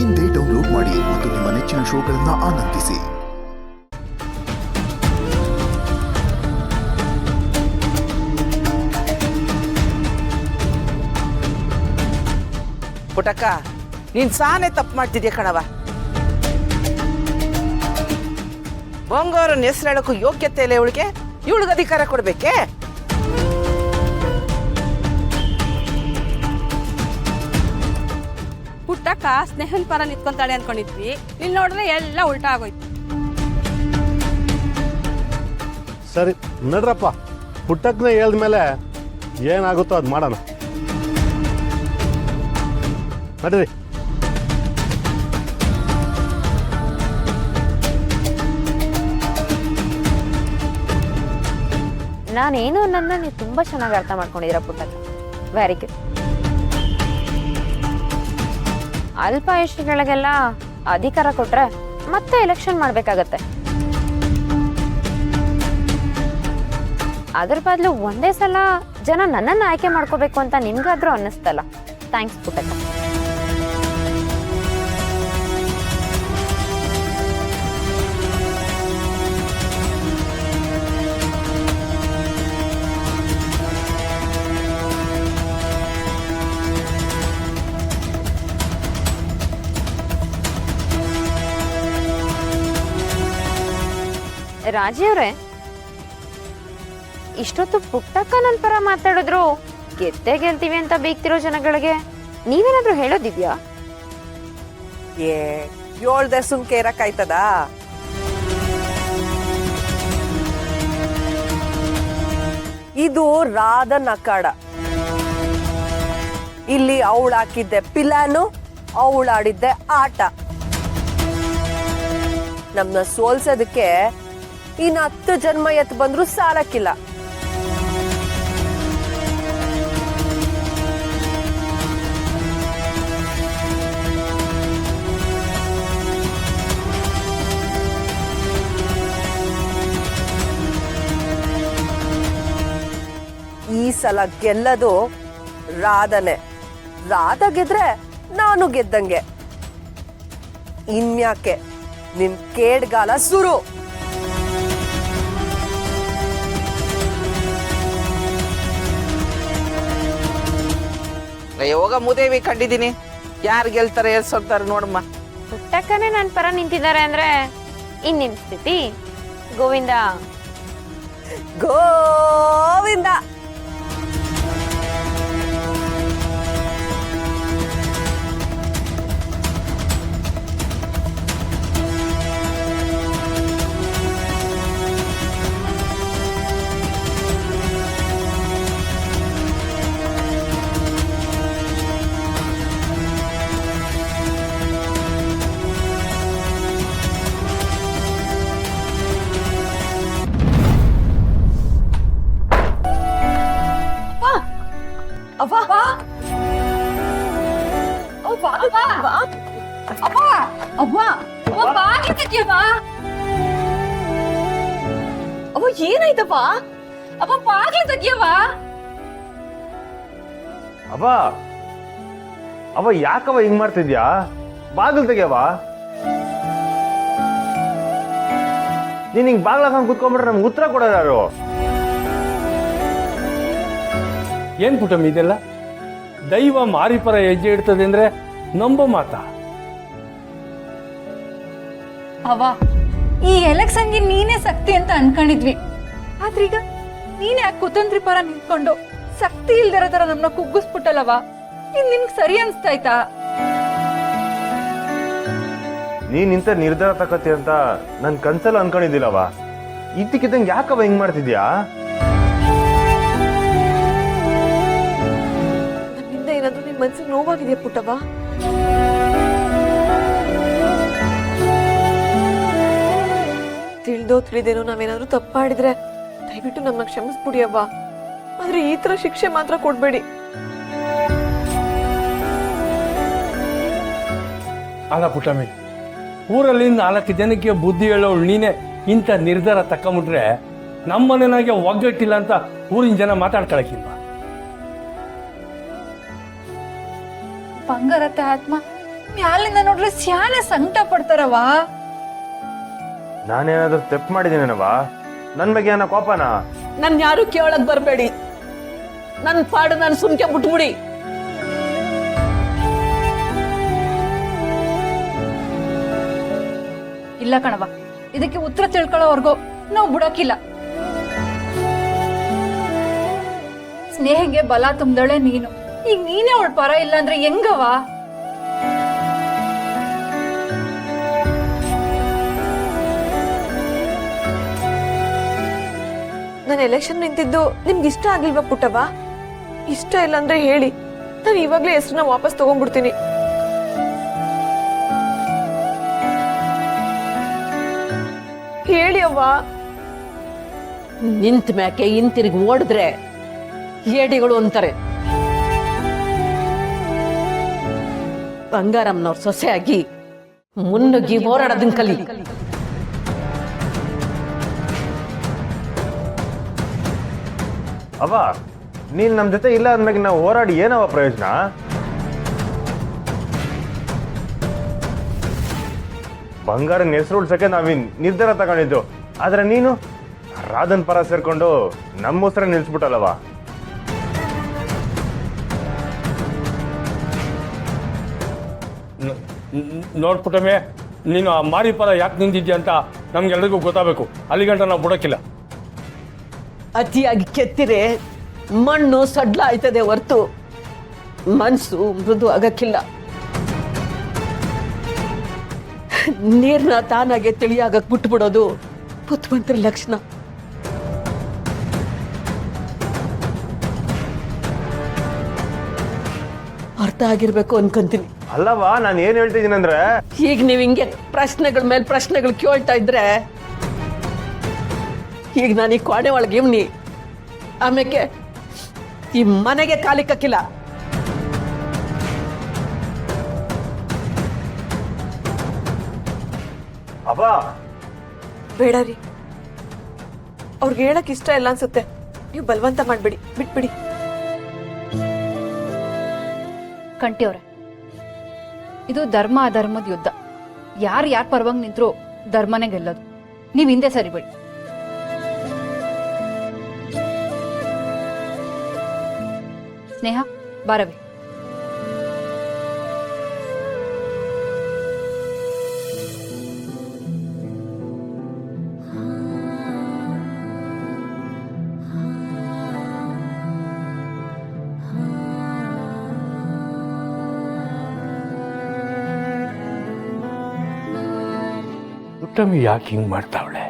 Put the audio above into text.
ಇಂದೇ ಡೌನ್ಲೋಡ್ ಮಾಡಿ ಮತ್ತು ನಿಮ್ಮ ನೆಚ್ಚಿನ ಶೋಗಳನ್ನು ಆನಂದಿಸಿ. ಪುಟಕ್ಕ, ನೀನ್ ಸಾನೆ ತಪ್ಪು ಮಾಡ್ತಿದ್ಯಾ ಕಣವ. ಬಂಗಾರನ ಹೆಸರು ಹೇಳಕ್ಕೂ ಯೋಗ್ಯತೆ ಇಲ್ಲ ಇವಳಿಗೆ. ಇವಳಿಗೆ ಅಧಿಕಾರ ಕೊಡ್ಬೇಕೆ? ಪುಟ್ಟಕ್ಕ ಸ್ನೇಹನ್ ಪರ ನಿಂತ್ಕೊಂತಾಳೆ ಅನ್ಕೊಂಡಿದ್ವಿ, ಇಲ್ಲಿ ನೋಡಿದ್ರೆ ಎಲ್ಲ ಉಲ್ಟಾ ಆಗೋಯ್ತು. ಸರಿ ನಡ್ರಪ್ಪ, ಪುಟ್ಟಕ್ಕನೇ ಹೇಳಿದ್ಮೇಲೆ ಏನಾಗುತ್ತೋ ಅದು ಮಾಡೋಣ. ನಡ್ರಿ. ನಾನೇನು ಅನ್ನೋದನ್ನ ನೀವು ತುಂಬ ಚೆನ್ನಾಗಿ ಅರ್ಥ ಮಾಡ್ಕೊಂಡಿದ್ದೀರಾ ಪುಟ್ಟಕ್ಕ. Very good. ಅಲ್ಪಾಯುಷಿಗಳಿಗೆಲ್ಲ ಅಧಿಕಾರ ಕೊಟ್ರೆ ಮತ್ತೆ ಎಲೆಕ್ಷನ್ ಮಾಡ್ಬೇಕಾಗತ್ತೆ. ಅದ್ರ ಬದಲು ಒಂದೇ ಸಲ ಜನ ನನ್ನನ್ನು ಆಯ್ಕೆ ಮಾಡ್ಕೋಬೇಕು ಅಂತ ನಿಮ್ಗಾದ್ರೂ ಅನ್ನಿಸ್ತಲ್ಲ. ಥ್ಯಾಂಕ್ಸ್ ಪುಟ್ಟಕ್ಕ. ರಾಜಿಯವ್ರೆ, ಇಷ್ಟೊತ್ತು ಪುಟ್ಟಕ್ಕ ನನ್ನ ಪರ ಮಾತಾಡಿದ್ರು ಗೆದ್ದೇ ಗೆಲ್ತೀವಿ ಅಂತ ಬೀಗ್ತಿರೋ ಜನಗಳಿಗೆ ನೀವೇನಾದ್ರೂ ಹೇಳೋದಿದ್ಯಾ? ಏಳ್ದೆ ಸುಮ್ಕೆ ಇರಕ್ಕಾಯ್ತದ? ಇದು ರಾಧನ್ ಅಖಾಡ. ಇಲ್ಲಿ ಅವಳು ಹಾಕಿದ್ದೆ ಪಿಲಾನು, ಅವಳಾಡಿದ್ದೆ ಆಟ. ನಮ್ನ ಸೋಲ್ಸೋದಕ್ಕೆ ಇನ್ನು 10 ಜನ್ಮ ಎತ್ತು ಬಂದ್ರು ಸಾಲಕ್ಕಿಲ್ಲ. ಈ ಸಲ ಗೆಲ್ಲದು ರಾಧನೆ. ರಾಧ ಗೆದ್ರೆ ನಾನು ಗೆದ್ದಂಗೆ. ಇನ್ಯಾಕೆ ನಿಮ್ ಕೇಡ್ಗಾಲ ಸುರು. ಯೋಗ ಮುದೇವಿ ಕಂಡಿದ್ದೀನಿ. ಯಾರು ಗೆಲ್ತಾರೆ ಸೋಲ್ತಾರೆ ನೋಡಮ್ಮ. ಪುಟ್ಟಕ್ಕನೇ ನನ್ನ ಪರ ನಿಂತಿದ್ದಾರೆ ಅಂದ್ರೆ ಇನ್ನಿನ್ ಸ್ಥಿತಿ ಗೋವಿಂದ ಗೋವಿಂದ. ಏನಾಯ್ತಪ್ಪ? ಅಪ್ಪ ಬಾಗ್ಲು ತೆಗಿಯವ. ಅವ ಯಾಕವ ಹಿಂಗ್ ಮಾಡ್ತಿದ್ಯಾ? ಬಾಗಿಲು ತೆಗಿಯವ. ನೀನ್ ಹಿಂಗ್ ಬಾಗ್ಲಾಕ ಕುತ್ಕೊಂಡ್ಬಿಟ್ರೆ ನಮ್ಗೆ ಉತ್ತರ ಕೊಡೋರು ಯಾರು? ಏನ್ ಪುಟಮ್ ಇದೆಲ್ಲ? ದೈವ ಮಾರಿಪರ ಹೆಜ್ಜೆ ಇಡ್ತದೆ ಅಂದ್ರೆ ನಂಬೋ ಮಾತಾ? ಅವ ಈ ಎಲೆಕ್ಷನ್ಗೆ ನೀನೇ ಶಕ್ತಿ ಅಂತ ಅನ್ಕೊಂಡಿದ್ವಿ, ಆದ್ರೀಗ ನೀನೇ ಆ ಕುತಂತ್ರಿ ಪರ ನಿಂತ್ಕೊಂಡು ಶಕ್ತಿ ಇಲ್ದಿರೋ ತರ ನಮ್ನ ಕುಗ್ಗಿಸ್ಬಿಟ್ಟಲ್ಲವ. ಇನ್ ನಿನ್ಗೆ ಸರಿ ಅನ್ಸ್ತಾಯ್ತಾ? ನೀನ್ ಇಂಥ ನಿರ್ಧಾರ ತಕತಿ ಅಂತ ನನ್ ಕನ್ಸಲ್ಲ ಅನ್ಕೊಂಡಿದ್ದಿಲ್ಲವ. ಇದ್ದಕ್ಕಿದ್ದಂಗೆ ಯಾಕವ ಹಿಂಗ್ ಮಾಡ್ತಿದ್ಯಾ? ನನ್ನಿಂದ ಏನಾದ್ರೂ ನಿನ್ ಮನ್ಸಿಗೆ ನೋವಾಗಿದೆಯಾ ಪುಟ್ಟವ? ತಿಳಿದೋ ತಿಳಿದೇನೋ ನಾವೇನಾದ್ರೂ ತಪ್ಪು ಮಾಡಿದ್ರೆ ದಯವಿಟ್ಟು ನಮ್ಮನ್ನ ಕ್ಷಮಿಸ್ಬಿಡಿ ಅವ್ವ. ಆದ್ರೆ ಈ ತರ ಶಿಕ್ಷೆ ಮಾತ್ರ ಕೊಡ್ಬೇಡಿ. ಅಲ್ಲ ಪುಟಮಿ, ಊರಲ್ಲಿ 4 ಜನಕ್ಕೆ ಬುದ್ಧಿ ಹೇಳೋಳು ನೀನೆ ಇಂಥ ನಿರ್ಧಾರ ತಕೊಂಬಿಟ್ರೆ ನಮ್ಮನೆನಾಗೆ ಒಗ್ಗಟ್ಟಿಲ್ಲ ಅಂತ ಊರಿನ ಜನ ಮಾತಾಡ್ಕೊಳಕ್ಕಿಲ್ವಾ? ಬಂಗಾರತ್ತೆ ಆತ್ಮ ಮ್ಯಾಲಿಂದ ನೋಡ್ರೆ ಸ್ಯಾನೆ ಸಂಕಟ ಪಡ್ತಾರವ. ನಾನೇನಾದ್ರೂ ತಪ್ಪು ಮಾಡಿದ್ದೀನೇನವ? ನನ್ ಬಗ್ಗೆ ಏನೋ ಕೋಪನಾ? ನನ್ ಯಾರು ಕೇಳಕ್ ಬರ್ಬೇಡಿ. ನನ್ ಪಾಡು ನಾನು ಸುಮ್ಕೆ ಬಿಟ್ಬಿಡಿ. ಇಲ್ಲ ಕಣವ, ಇದಕ್ಕೆ ಉತ್ತರ ತಿಳ್ಕೊಳ್ಳೋವರ್ಗು ನಾವು ಬಿಡೋಕಿಲ್ಲ. ಸ್ನೇಹಗೆ ಬಲ ತುಂಬ್ದಳೆ ನೀನು. ಈಗ ನೀನೇ ಅವಳ ಪರ ಇಲ್ಲ ಅಂದ್ರೆ ಹೆಂಗವ? ನಾನು ಎಲೆಕ್ಷನ್ ನಿಂತಿದ್ದು ನಿಮ್ಗೆ ಇಷ್ಟ ಆಗಿಲ್ವಾ ಪುಟ್ಟವ್ವ? ಇಷ್ಟ ಇಲ್ಲ ಅಂದ್ರೆ ಹೇಳಿ, ನಾನು ಇವಾಗ್ಲೇ ಹೆಸರನ್ನ ವಾಪಸ್ ತಗೊಂಡ್ಬಿಡ್ತೀನಿ. ಹೇಳಿ ಅವ್ವ. ನಿಂತ ಮ್ಯಾಕೆ ಹಿಂತಿರುಗಿ ಓಡಿದ್ರೆ ಏಡಿಗಳು ಅಂತಾರೆ. ಬಂಗಾರಮ್ಮನವ್ರ ಸೊಸೆಯಾಗಿ ಮುನ್ನುಗ್ಗಿ ಹೋರಾಡೋದನ್ ಕಲಿ. ಅವ ನೀನ್ ನಮ್ ಜೊತೆ ಇಲ್ಲ ಅಂದ್ಮೇಲೆ ನಾವು ಹೋರಾಡಿ ಏನವ ಪ್ರಯೋಜನ? ಬಂಗಾರನ ಹೆಸರು ಉಳ್ಸಕ್ಕೆ ನಾವಿನ್ ನಿರ್ಧಾರ ತಗೊಂಡಿದ್ದು. ಆದ್ರೆ ನೀನು ರಾಧನ್ ಪರ ಸೇರ್ಕೊಂಡು ನಮ್ಮ ಹೆಸರ ನಿಲ್ಸ್ಬಿಟ್ಟಲ್ಲವ. ನೋಡ್ಪುಟ್ಟಮ್ಮೆ, ನೀನು ಆ ಮಾರಿ ಪರ ಯಾಕೆ ನಿಂತಿದ್ಯಾ ಅಂತ ನಮ್ಗೆಲ್ರಿಗೂ ಗೊತ್ತಾಗಬೇಕು. ಅಲ್ಲಿಗಂಟ ನಾವು ಬಿಡೋಕ್ಕಿಲ್ಲ. ಅತಿಯಾಗಿ ಕೆತ್ತಿರೆ ಮಣ್ಣು ಸಡ್ಲ ಆಯ್ತದೆ ಹೊರ್ತು ಮನ್ಸು ಮೃದು ಆಗಕ್ಕಿಲ್ಲ. ನೀರ್ನ ತಾನಾಗೆ ತಿಳಿಯಾಗಕ್ ಬಿಟ್ಬಿಡೋದು ಬುದ್ಧಿವಂತರ ಲಕ್ಷಣ. ಅರ್ಥ ಆಗಿರ್ಬೇಕು ಅನ್ಕೊಂತೀನಿ. ಅಲ್ಲವಾ, ನಾನು ಏನ್ ಹೇಳ್ತಿದ್ದೀನಿ ಅಂದ್ರೆ, ಈಗ ನೀವ್ ಹಿಂಗೆ ಪ್ರಶ್ನೆಗಳ ಮೇಲೆ ಪ್ರಶ್ನೆಗಳು ಕೇಳ್ತಾ ಇದ್ರೆ ಈಗ ನಾನು ಈ ಕೋಣೆ ಒಳಗೆ ಇವ್ನಿ, ಆಮೇಲೆ ಈ ಮನೆಗೆ ಕಾಲಿಕ್ಕಿಲ್ಲ. ಅವ ಬೇಡ ರೀ, ಅವ್ರಿಗೆ ಹೇಳಕ್ ಇಷ್ಟ ಇಲ್ಲ ಅನ್ಸುತ್ತೆ. ನೀವು ಬಲವಂತ ಮಾಡ್ಬೇಡಿ, ಬಿಟ್ಬಿಡಿ. ಕಂಟಿಯವ್ರೆ, ಇದು ಧರ್ಮ ಅಧರ್ಮದ ಯುದ್ಧ. ಯಾರ ಪರವಾಗಿ ನಿಂತ್ರು ಧರ್ಮನೇ ಗೆಲ್ಲೋದು. ನೀವ್ ಹಿಂದೆ ಸರಿಬೇಡಿ. ಸ್ನೇಹ, ಬಾರವಿ. ಪುಟ್ಟಮ್ಮಿ ಯಾಕೆ ಹಿಂಗೆ ಮಾಡ್ತಾವಳೆ?